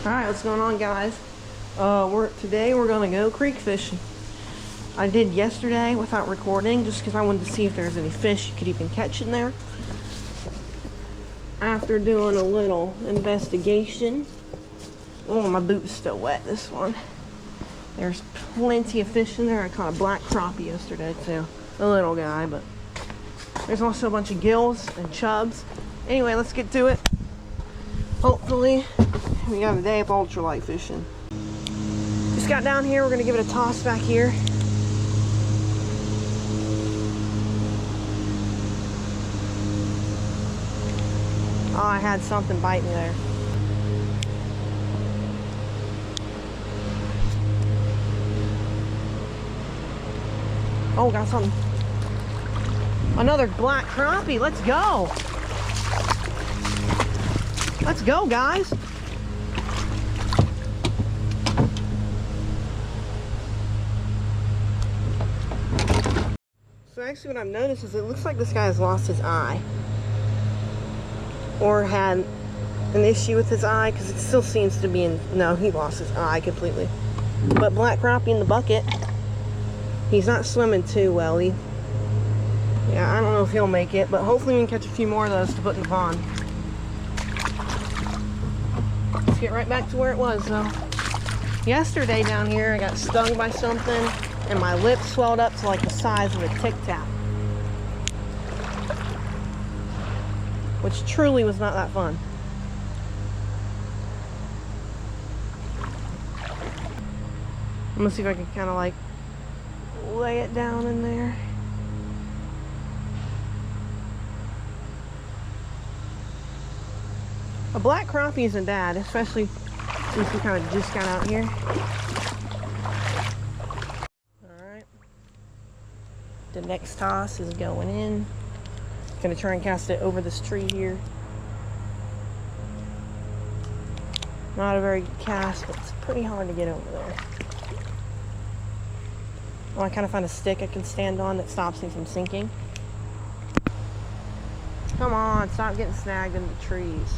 Alright, what's going on, guys? Today we're gonna go creek fishing. I did yesterday without recording just because I wanted to see if there's any fish you could even catch in there. After doing a little investigation, oh, my boot's still wet, this one. There's plenty of fish in there. I caught a black crappie yesterday too. A little guy, but there's also a bunch of gills and chubs. Anyway, let's get to it. Hopefully, we got a day of ultralight fishing. Just got down here. We're gonna give it a toss back here. Oh, I had something bite me there. Oh, got something. Another black crappie. Let's go. Let's go, guys. So actually what I've noticed is it looks like this guy has lost his eye. Or had an issue with his eye, because it still seems to be in... No, he lost his eye completely. But black crappie in the bucket. He's not swimming too well. Yeah, I don't know if he'll make it, but hopefully we can catch a few more of those to put in the pond. Let's get right back to where it was, though. Yesterday down here, I got stung by something, and my lip swelled up to like the size of a Tic Tac. Which truly was not that fun. I'm gonna see if I can kind of like lay it down in there. A black crappie isn't bad, especially since we kind of just got out here. Alright. The next toss is going in. Gonna try and cast it over this tree here. Not a very good cast, but it's pretty hard to get over there. Oh, I kind of find a stick I can stand on that stops me from sinking. Come on, stop getting snagged in the trees.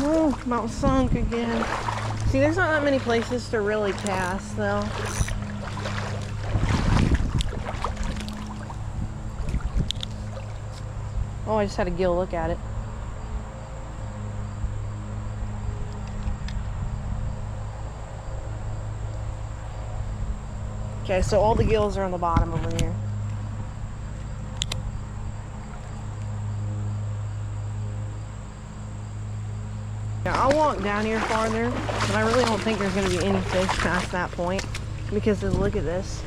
Oh, about sunk again. See, there's not that many places to really cast, though. Oh, I just had a gill look at it. Okay, so all the gills are on the bottom over here. Yeah, I'll walk down here farther, but I really don't think there's going to be any fish past that point, because look at this.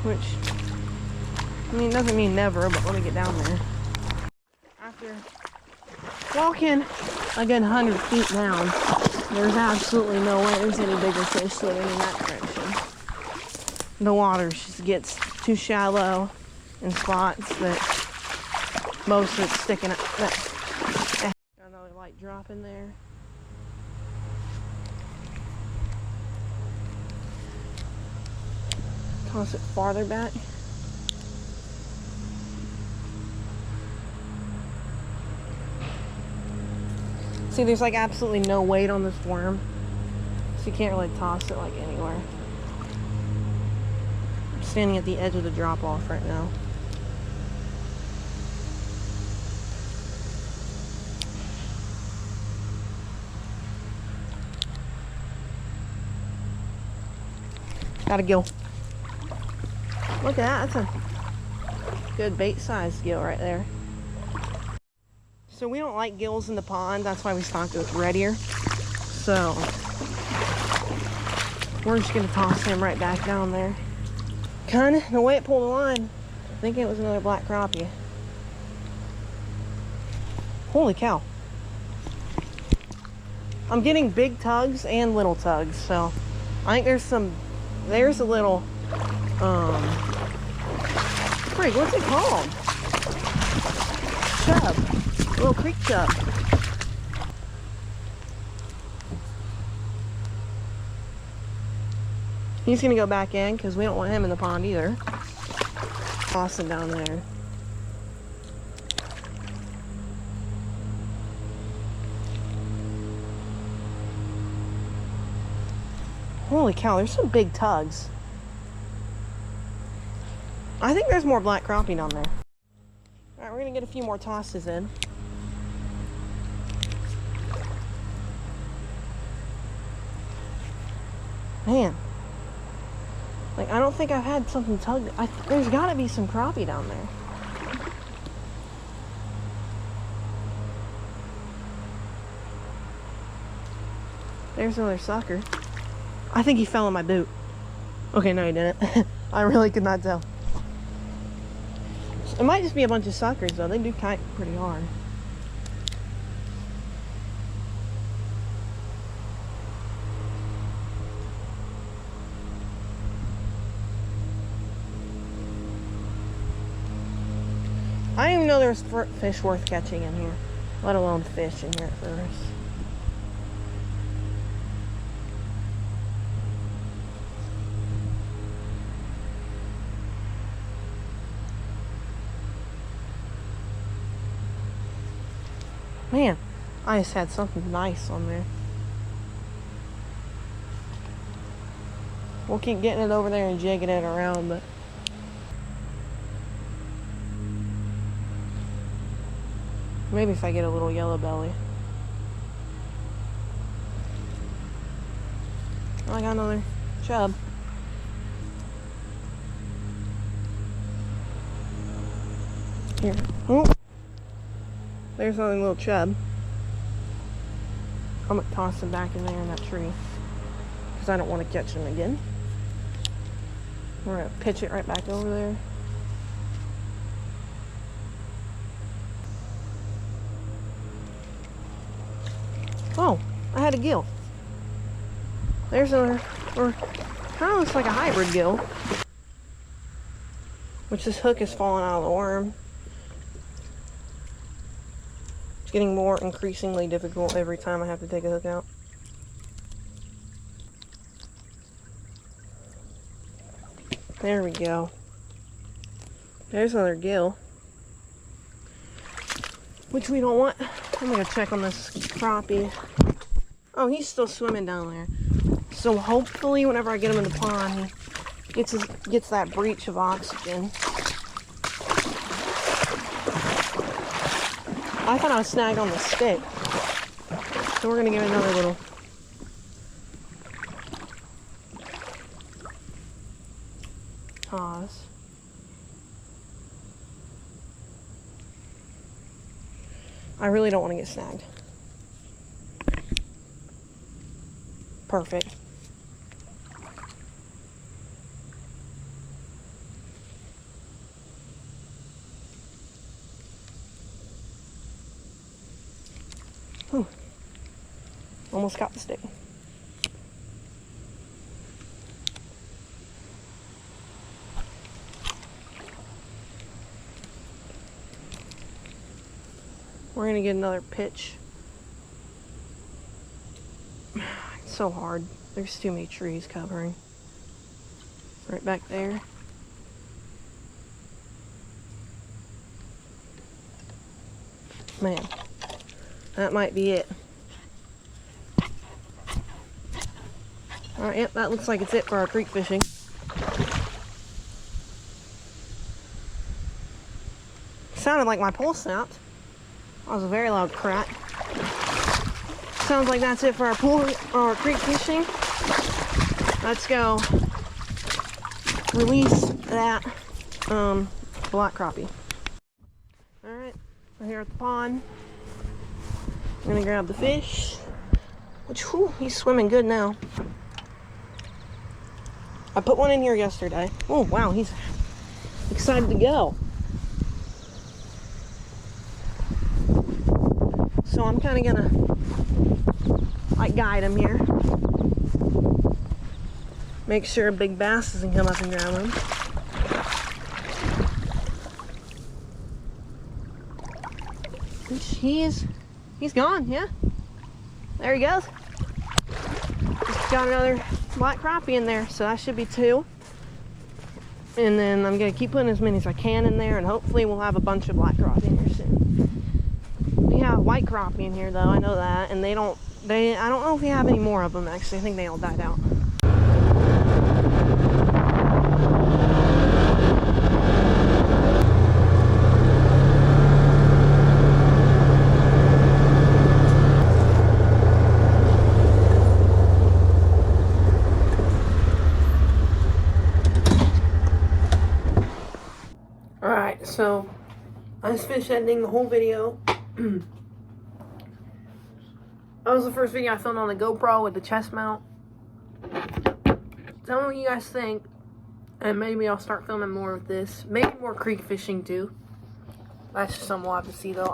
Which, I mean, doesn't mean never, but let me get down there. After walking a good 100 feet down, there's absolutely no way there's any bigger fish swimming in that direction. The water just gets too shallow in spots that most of it's sticking up. Got another light drop in there. Toss it farther back. See, there's like absolutely no weight on this worm, so you can't really toss it like anywhere. I'm standing at the edge of the drop off right now. Got a gill. Look at that, that's a good bait size gill right there. So we don't like gills in the pond, that's why we stocked it with red ear. So we're just gonna toss him right back down there. Kinda, the way it pulled the line, I think it was another black crappie. Holy cow. I'm getting big tugs and little tugs, so I think there's a little, frig, what's it called? Chub. Little creek chub. He's gonna go back in because we don't want him in the pond either. toss it down there. Holy cow, there's some big tugs. I think there's more black crappie down there. Alright, we're gonna get a few more tosses in. Man. Like, I don't think I've had something tugged. There's gotta be some crappie down there. There's another sucker. I think he fell in my boot. Okay, no he didn't. I really could not tell. It might just be a bunch of suckers though. They do kite pretty hard. I didn't even know there was fish worth catching in here, let alone fish in here at first. Man, I just had something nice on there. We'll keep getting it over there and jigging it around, but maybe if I get a little yellow belly. Oh, I got another chub. Here. Oh. There's another little chub. I'm gonna toss him back in there in that tree because I don't want to catch him again. We're gonna pitch it right back over there. Oh, I had a gill. There's another, or kind of looks like a hybrid gill, which this hook is falling out of the worm. Getting more increasingly difficult every time I have to take a hook out. There we go. There's another gill, which we don't want. I'm gonna check on this crappie. Oh, he's still swimming down there. So hopefully whenever I get him in the pond, he gets that breach of oxygen. I thought I was snagged on the stick. So we're gonna give it another little toss. I really don't want to get snagged. Perfect. Whew. Almost got the stick. We're gonna get another pitch. It's so hard. There's too many trees covering. Right back there. Man. That might be it. Alright, yep, that looks like it's it for our creek fishing. Sounded like my pole snapped. That was a very loud crack. Sounds like that's it for our pool or our creek fishing. Let's go release that black crappie. Alright, we're here at the pond. I'm gonna grab the fish, which, whew, he's swimming good now. I put one in here yesterday. Oh, wow, he's excited to go. So I'm kind of gonna, like, guide him here. Make sure a big bass doesn't come up and grab him. He's gone, yeah. There he goes. Just got another black crappie in there, so that should be two. And then I'm going to keep putting as many as I can in there, and hopefully we'll have a bunch of black crappie in here soon. We have white crappie in here, though. I know that. And I don't know if we have any more of them, actually. I think they all died out. Alright, so I just finished editing the whole video. That was the first video I filmed on the GoPro with the chest mount. Tell me what you guys think, and maybe I'll start filming more with this. Maybe more creek fishing too. That's just something we'll have to see though.